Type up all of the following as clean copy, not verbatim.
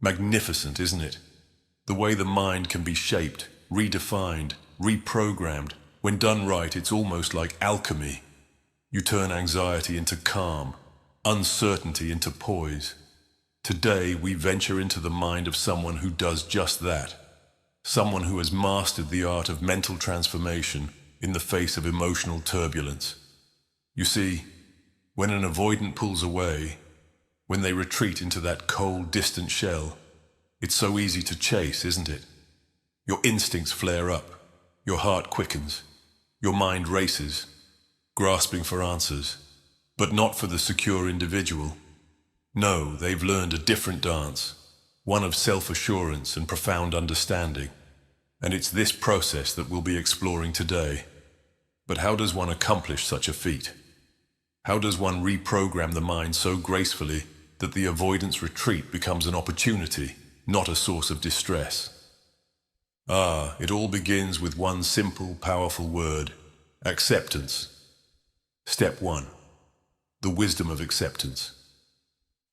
Magnificent, isn't it? The way the mind can be shaped, redefined, reprogrammed. When done right, it's almost like alchemy. You turn anxiety into calm, uncertainty into poise. Today, we venture into the mind of someone who does just that. Someone who has mastered the art of mental transformation in the face of emotional turbulence. You see, when an avoidant pulls away, when they retreat into that cold, distant shell, it's so easy to chase, isn't it? Your instincts flare up, your heart quickens, your mind races, grasping for answers, but not for the secure individual. No, they've learned a different dance, one of self-assurance and profound understanding. And it's this process that we'll be exploring today. But how does one accomplish such a feat? How does one reprogram the mind so gracefully that the avoidance retreat becomes an opportunity, not a source of distress? It all begins with one simple, powerful word: acceptance. Step 1. The wisdom of acceptance.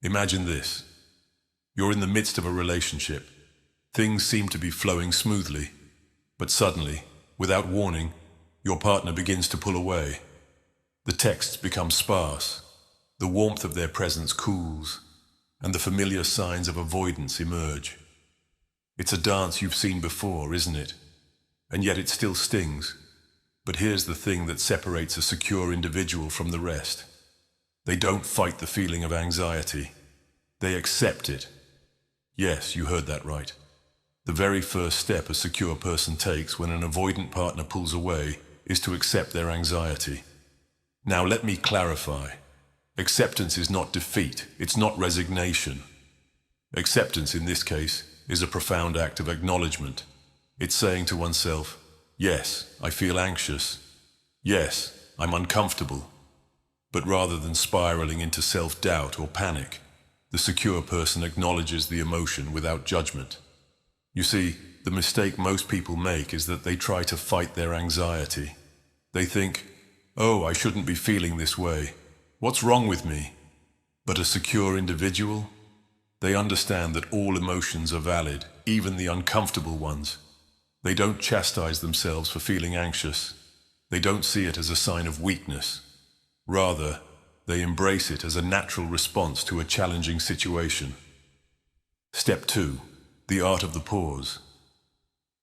Imagine this. You're in the midst of a relationship. Things seem to be flowing smoothly, but suddenly, without warning, your partner begins to pull away. The texts become sparse, the warmth of their presence cools, and the familiar signs of avoidance emerge. It's a dance you've seen before, isn't it? And yet it still stings. But here's the thing that separates a secure individual from the rest. They don't fight the feeling of anxiety. They accept it. Yes, you heard that right. The very first step a secure person takes when an avoidant partner pulls away is to accept their anxiety. Now let me clarify. Acceptance is not defeat, it's not resignation. Acceptance in this case is a profound act of acknowledgement. It's saying to oneself, yes, I feel anxious. Yes, I'm uncomfortable. But rather than spiraling into self-doubt or panic, the secure person acknowledges the emotion without judgment. You see, the mistake most people make is that they try to fight their anxiety. They think, oh, I shouldn't be feeling this way. What's wrong with me? But a secure individual? They understand that all emotions are valid, even the uncomfortable ones. They don't chastise themselves for feeling anxious. They don't see it as a sign of weakness. Rather, they embrace it as a natural response to a challenging situation. Step 2. The art of the pause.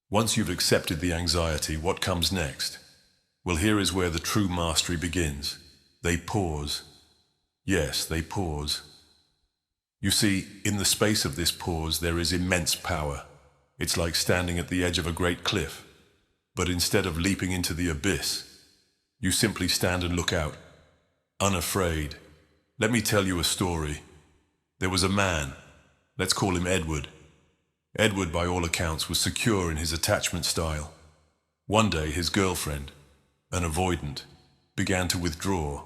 Once you've accepted the anxiety, what comes next? Well, here is where the true mastery begins. They pause. Yes, they pause. You see, in the space of this pause, there is immense power. It's like standing at the edge of a great cliff. But instead of leaping into the abyss, you simply stand and look out, unafraid. Let me tell you a story. There was a man, let's call him Edward. Edward, by all accounts, was secure in his attachment style. One day, his girlfriend, an avoidant, began to withdraw,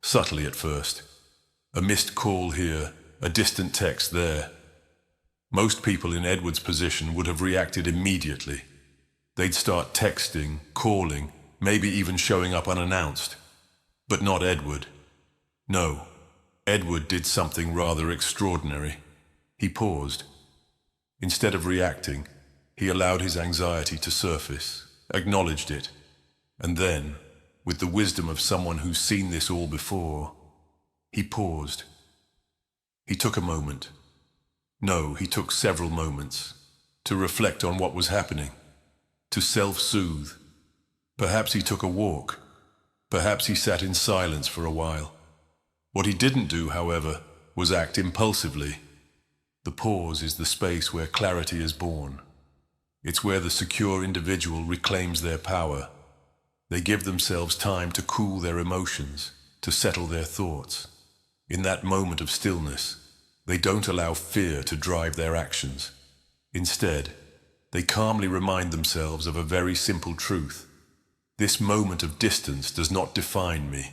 subtly at first. A missed call here, a distant text there. Most people in Edward's position would have reacted immediately. They'd start texting, calling, maybe even showing up unannounced. But not Edward. No, Edward did something rather extraordinary. He paused. Instead of reacting, he allowed his anxiety to surface, acknowledged it, and then, with the wisdom of someone who's seen this all before, he paused. He took a moment. No, he took several moments to reflect on what was happening, to self-soothe. Perhaps he took a walk. Perhaps he sat in silence for a while. What he didn't do, however, was act impulsively. The pause is the space where clarity is born. It's where the secure individual reclaims their power. They give themselves time to cool their emotions, to settle their thoughts. In that moment of stillness, they don't allow fear to drive their actions. Instead, they calmly remind themselves of a very simple truth. This moment of distance does not define me.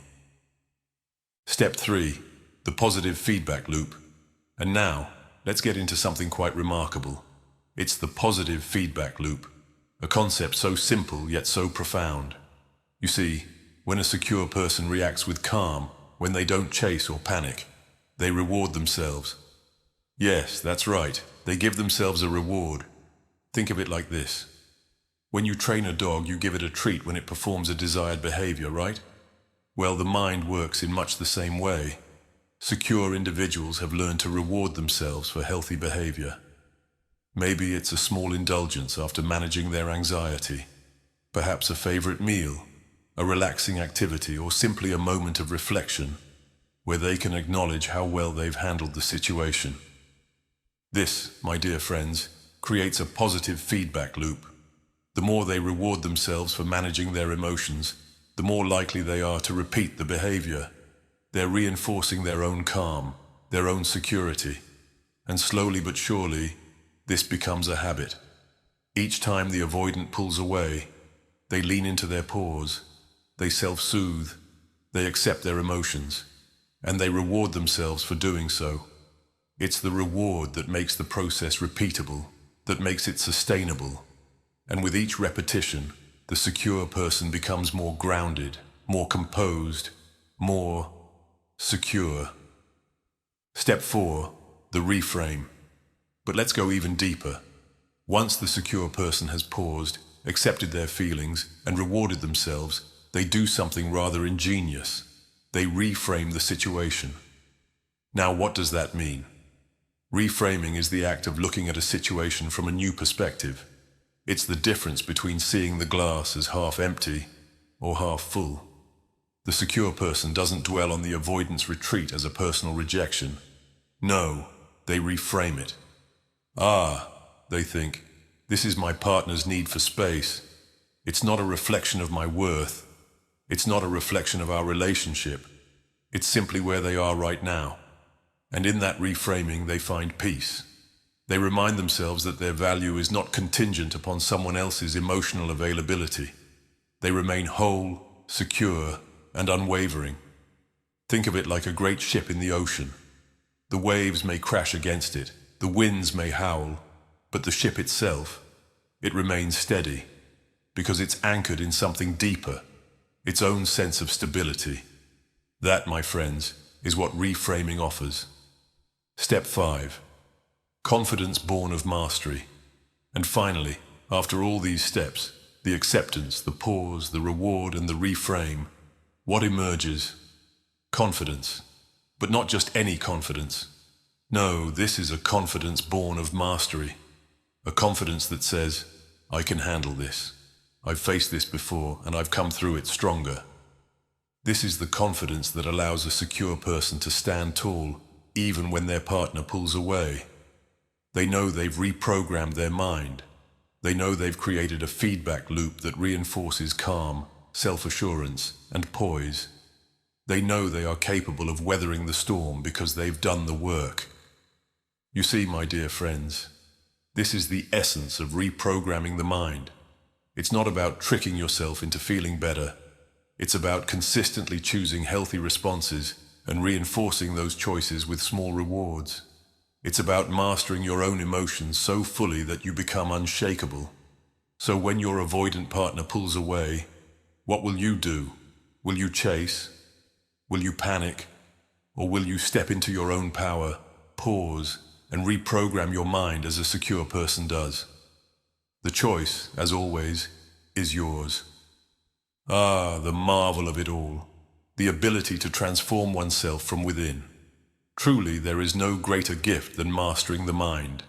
Step 3. The positive feedback loop. And now, let's get into something quite remarkable. It's the positive feedback loop, a concept so simple yet so profound. You see, when a secure person reacts with calm, when they don't chase or panic, they reward themselves. Yes, that's right. They give themselves a reward. Think of it like this. When you train a dog, you give it a treat when it performs a desired behavior, right? Well, the mind works in much the same way. Secure individuals have learned to reward themselves for healthy behavior. Maybe it's a small indulgence after managing their anxiety, perhaps a favorite meal, a relaxing activity, or simply a moment of reflection where they can acknowledge how well they've handled the situation. This, my dear friends, creates a positive feedback loop. The more they reward themselves for managing their emotions, the more likely they are to repeat the behavior. They're reinforcing their own calm, their own security, and slowly but surely, this becomes a habit. Each time the avoidant pulls away, they lean into their pause, they self-soothe, they accept their emotions, and they reward themselves for doing so. It's the reward that makes the process repeatable, that makes it sustainable. And with each repetition, the secure person becomes more grounded, more composed, more secure. Step 4, the reframe. But let's go even deeper. Once the secure person has paused, accepted their feelings, and rewarded themselves, they do something rather ingenious. They reframe the situation. Now, what does that mean? Reframing is the act of looking at a situation from a new perspective. It's the difference between seeing the glass as half empty or half full. The secure person doesn't dwell on the avoidance retreat as a personal rejection. No, they reframe it. Ah, they think, this is my partner's need for space. It's not a reflection of my worth. It's not a reflection of our relationship. It's simply where they are right now. And in that reframing, they find peace. They remind themselves that their value is not contingent upon someone else's emotional availability. They remain whole, secure, and unwavering. Think of it like a great ship in the ocean. The waves may crash against it, the winds may howl, but the ship itself, it remains steady, because it's anchored in something deeper, its own sense of stability. That, my friends, is what reframing offers. Step 5. Confidence born of mastery. And finally, after all these steps, the acceptance, the pause, the reward, and the reframe, what emerges? Confidence. But not just any confidence. No, this is a confidence born of mastery. A confidence that says, I can handle this. I've faced this before, and I've come through it stronger. This is the confidence that allows a secure person to stand tall, even when their partner pulls away. They know they've reprogrammed their mind. They know they've created a feedback loop that reinforces calm, self-assurance, and poise. They know they are capable of weathering the storm because they've done the work. You see, my dear friends, this is the essence of reprogramming the mind. It's not about tricking yourself into feeling better. It's about consistently choosing healthy responses and reinforcing those choices with small rewards. It's about mastering your own emotions so fully that you become unshakable. So when your avoidant partner pulls away, what will you do? Will you chase? Will you panic? Or will you step into your own power, pause, and reprogram your mind as a secure person does? The choice, as always, is yours. Ah, the marvel of it all, the ability to transform oneself from within. Truly, there is no greater gift than mastering the mind.